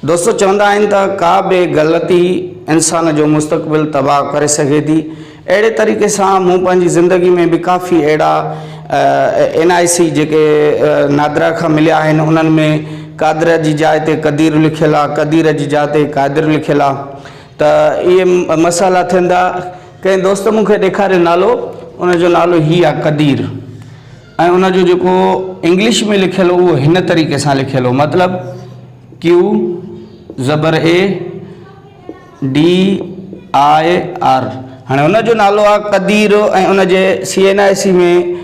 दोस्तों चवंदा आहिनि त का बि ग़लती इंसान जो मुस्तक़बिल तबाह करे सघे थी। अहिड़े तरीक़े सां मूं पंहिंजी ज़िंदगी में बि काफ़ी अहिड़ा NIC जेके नादरा खां मिलिया आहिनि, उन्हनि में क़ादिर जी जाइ ते क़दीर लिखियलु आहे, क़दीर जी जाइ ते क़ादिर लिखियलु आहे। त इहे मसाला थींदा। कंहिं दोस्त मूंखे ॾेखारियो नालो, उनजो नालो हीउ आहे क़दीर, ऐं उनजो जेको इंग्लिश में लिखियलु उहो हिन तरीक़े सां लिखियलु हो, मतिलबु Q ज़बर ADIR। हाणे उनजो नालो आहे क़दीर ऐं उनजे CNIC में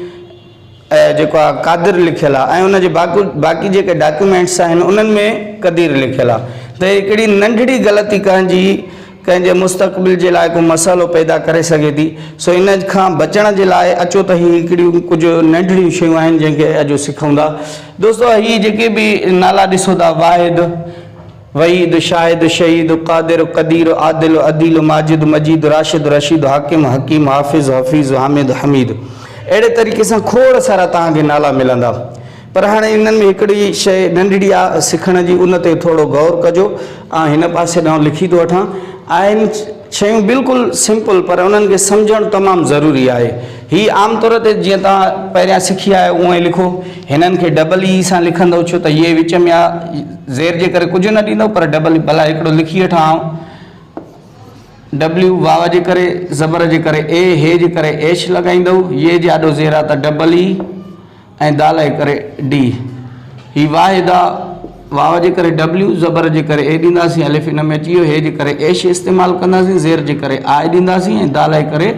जेको आहे क़ादिर लिखियलु आहे, ऐं उनजे बाक़ी जेके डॉक्यूमेंट्स आहिनि उन्हनि में क़दीर लिखियलु आहे। त हिकिड़ी नंढड़ी ग़लती कंहिंजे मुस्तक़बिल जे लाइ को मसालो पैदा करे सघे थी। सो इन खां बचण जे लाइ अचो त हीअ हिकिड़ियूं कुझु नंढड़ियूं शयूं आहिनि जंहिंखे अॼु सिखूं था। दोस्तों हीअ जेके बि नाला ॾिसो था, वाहिद, वहीद, शाहिद, शहीद, क़ादिर, क़दीर, आदिल, अदील, माजिद, मजीद, राशिद, रशीद, हाकिम, हकीम, हाफ़िज़, हफ़ीज़, हामिद, हमीद, अहिड़े तरीक़े सां खोड़ सारा तव्हांखे नाला मिलंदा। पर हाणे इन्हनि में हिकिड़ी शइ नंढड़ी आहे सिखण जी, उन ते थोरो गौर कजो। हिन पासे ॾांहुं लिखी थो वठां। आहिनि शयूं बिल्कुलु सिंपल, पर उन्हनि खे सम्झणु तमामु ज़रूरी आहे। हीअ आम तौर ते जीअं तव्हां पहिरियां सिखी आहे उअं ई लिखो। हिननि खे डबल ई सां लिखंदव, छो त इहे विच में आहे, ज़ेर जे करे कुझु न ॾींदव, पर डबल भला हिकिड़ो लिखी वठां। W वाव जे करे, ज़बर जे करे A, हे जे करे H लॻाईंदव, ये जाॾो ज़ेर आहे त डबल ई, ऐं दाल जे करे D। ही वाहिद आहे, वाव जे करे W, ज़बर जे करे A ॾींदासीं, अलिफ इन में अची वियो, हे जे करे H इस्तेमालु कंदासीं, ज़ेर जे करे I ॾींदासीं, ऐं दाल जे करे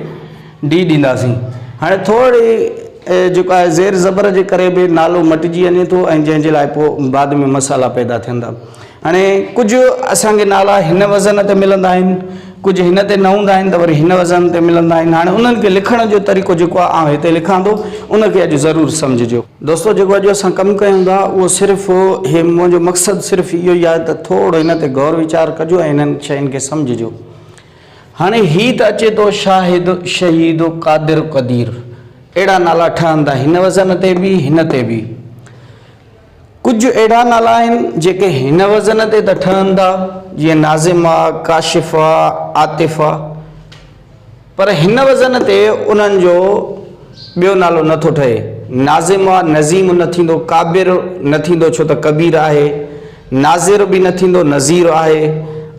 D ॾींदासीं। हाणे थोरी जेको आहे ज़ेर ज़बर जे करे बि नालो मटिजी वञे थो, ऐं जंहिंजे लाइ पोइ बाद में मसाला पैदा थियंदा। हाणे कुझु असांखे नाला हिन वज़न ते मिलंदा आहिनि, कुझु हिन ते न हूंदा आहिनि त वरी हिन वज़न ते मिलंदा आहिनि। हाणे उन्हनि खे लिखण जो तरीक़ो जेको आहे आउं हिते लिखां थो, उनखे अॼु ज़रूरु सम्झिजो। दोस्तों जेको अॼु असां कमु कयूं था उहो सिर्फ़ु इहे मुंहिंजो मक़सदु सिर्फ़ु इहो ई आहे त थोरो हिन ते गौर वीचार कजो ऐं हिननि शयुनि खे सम्झिजो। हाणे हीअ त अचे थो शाहिद, शहीद, क़ादिर, क़दीर, अहिड़ा नाला ठहंदा हिन वज़न ते बि हिन ते बि। कुझु अहिड़ा नाला आहिनि जेके हिन वज़न ते त ठहंदा, जीअं नाज़िम आहे, काशिफ़ आहे, आतिफ़ आहे, पर हिन वज़न ते उन्हनि जो ॿियो नालो नथो ठहे। नाज़िम आहे, नज़ीम न थींदो, काबिर न थींदो छो त कबीर आहे, नाज़िर बि न थींदो, नज़ीर आहे,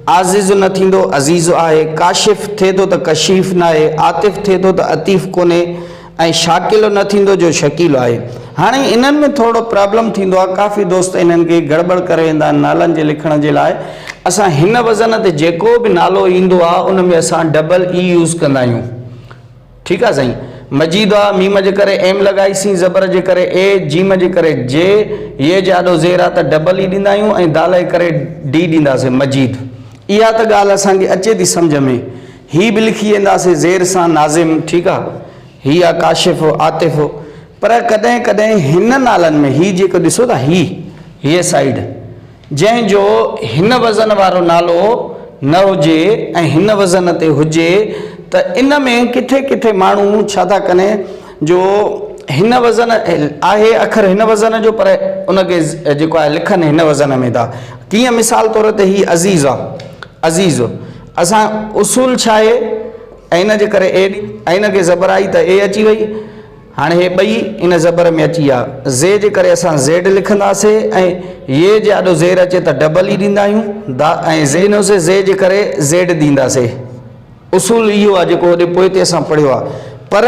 आज़िज़ न थींदो, अज़ीज़ आहे, काशिफ़ थिए थो त कशीफ़ न आहे, आतिफ़ थिए थो त अतीफ़ कोन्हे, ऐं शाकिल न थींदो जो शकील आहे। हाणे इन्हनि में थोरो प्रॉब्लम थींदो आहे, काफ़ी दोस्त इन्हनि खे गड़बड़ करे वेंदा आहिनि नालनि जे लिखण जे लाइ। असां हिन वज़न ते जेको बि नालो ईंदो आहे उन में असां डबल ई यूज़ कंदा आहियूं। ठीकु आहे साईं। मजीद आहे, मीम जे करे M लॻाईसीं, ज़बर जे करे A, जीम जे करे J, ये जाॾो ज़ेर आहे त डबल ई ॾींदा आहियूं, ऐं दाल जे करे D ॾींदासीं, मजीद। इहा त ॻाल्हि असांखे अचे थी सम्झ में। ही बि लिखी वेंदासीं ज़ेर सां, नाज़िम, ठीकु आहे। हीअ आहे काशिफ़, आतिफ़। पर कॾहिं कॾहिं हिन नालनि में ही जेको ॾिसो था, हीअ साइड जंहिंजो हिन वज़न वारो नालो न हुजे ऐं हिन वज़न ते हुजे, त इन में किथे किथे माण्हू छा था कनि, जो हिन वज़न आहे अखर हिन वज़न जो, पर उनखे जेको आहे लिखनि हिन वज़न में था। कीअं? मिसाल तौर ते हीअ अज़ीज़ आहे, अज़ीज़ असां उसूल छा आहे, ऐं इन जे करे A, ऐं इन खे ज़बर आई त A अची वई। हाणे हे ॿई इन ज़बर में अची विया, ज़े जे करे असां ज़ेड लिखंदासीं, ऐं ये जाॾो ज़ेर अचे त डबल ई ॾींदा आहियूं, ऐं ज़ेनोसे ज़े जे करे ज़ेड ॾींदासीं। उसूल इहो आहे जेको होॾे पोइ ते असां पढ़ियो आहे। पर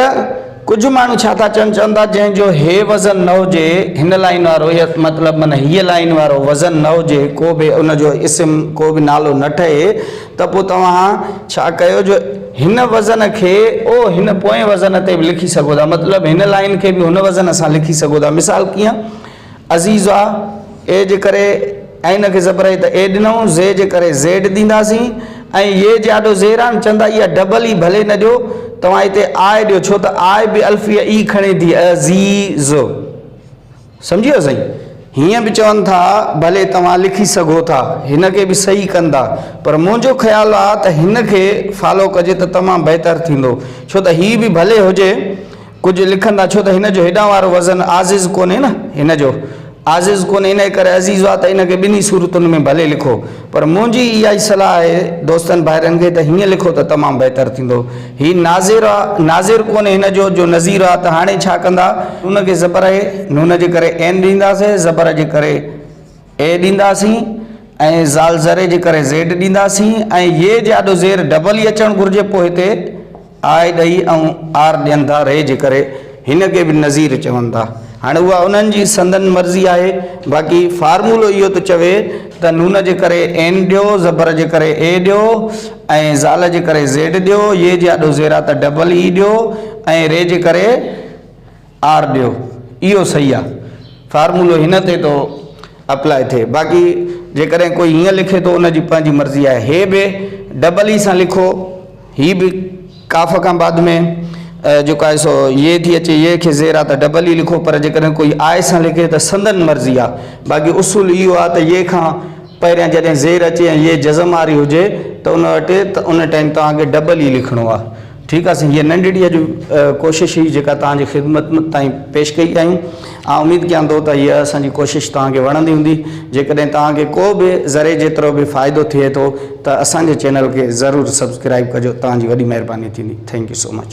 कुझु माण्हू छा था चवंदा, जंहिंजो हे वज़न न हुजे, हिन लाइन वारो, मतिलबु माना हीअ लाइन वारो वज़न न हुजे, को बि उनजो इस्म, को बि नालो न ठहे, त पोइ तव्हां छा कयो, जो हिन वज़न खे हिन पोएं वज़न ते बि लिखी सघो था, मतिलबु हिन लाइन खे बि हुन वज़न सां लिखी सघो था। मिसाल कीअं? अज़ीज़ आहे, A जे करे ऐं इन खे ज़बर आई त A ॾिनऊं, ज़े जे करे ज़ेड ॾींदासीं, ऐं ये जाॾो ज़ेर आहे चवंदा इहा डबल ई भले न ॾियो, तव्हां हिते आय ॾियो, छो त आय बि अल्फ़िया ई खणे थी, अज़ीज़। सम्झी वियो साईं। हीअं बि चवनि था भले तव्हां लिखी सघो था, हिन खे बि सही कंदा, पर मुंहिंजो ख़्यालु आहे त हिन खे फॉलो कजे त तमामु बहितरु थींदो, छो त हीअ बि भले हुजे कुझु लिखंदा, छो त हिन जो हेॾां वारो वज़न आज़िज़ कोन्हे न, हिन जो आज़िज़ कोन्हे इन करे अज़ीज़ आहे त इनखे ॿिन्ही सूरतुनि में भले लिखो, पर मुंहिंजी इहा ई सलाह आहे दोस्तनि भाइरनि खे त हीअं लिखो त तमामु बहितरु थींदो। ही नाज़िर आहे, नाज़िर कोन्हे हिन जो नज़ीर आहे। त हाणे छा कंदा, नून खे ज़बर आहे, नून जे करे एन ॾींदासीं, ज़बर जे करे ए ॾींदासीं, ऐं ज़ाल ज़रे जे करे ज़ेड ॾींदासीं, ऐं ये जाॾो ज़ेर डबल ई अचणु घुरिजे, पोइ हिते आए ॾही ऐं आर ॾियनि था, रे जे करे हिन खे बि नज़ीर चवनि था। हाणे उहा उन्हनि जी संदन मर्ज़ी आहे, बाक़ी फार्मूलो इहो थो चवे त नून जे करे एन ॾियो, ज़बर जे करे ए ॾियो, ऐं ज़ाल जे करे ज़ेड ॾियो, ये जाॾो ज़ेर आहे त डबल ई ॾियो, ऐं रे जे करे आर ॾियो। इहो सही आहे, फार्मूलो हिन ते थो अप्लाई थिए। बाक़ी जेकॾहिं कोई हीअं लिखे थो उनजी पंहिंजी मर्ज़ी आहे। हे बि डबल ई सां लिखो, ही बि काफ़ खां बाद में जेको आहे सो ये थी अचे, ये खे ज़ेर आहे त डबल ई लिखो, पर जेकॾहिं कोई आए सां लिखे त संदन मर्ज़ी आहे। बाक़ी उसूल इहो आहे त ये खां पहिरियां जॾहिं ज़ेर अचे ऐं ये जज़म वारी हुजे त उन वटि त उन टाइम तव्हांखे डबल ई लिखिणो आहे। ठीकु आहे, हीअ नंढड़ी अॼु कोशिशि हुई जेका तव्हांजी ख़िदमत ताईं पेश कई आहियूं। ऐं उमेदु कयां थो त हीअ असांजी कोशिशि तव्हांखे वणंदी हूंदी। जेकॾहिं तव्हांखे को बि ज़रे जेतिरो बि फ़ाइदो थिए थो त असांजे चैनल खे ज़रूरु सब्सक्राइब कजो, तव्हांजी वॾी महिरबानी थींदी। Thank you so much.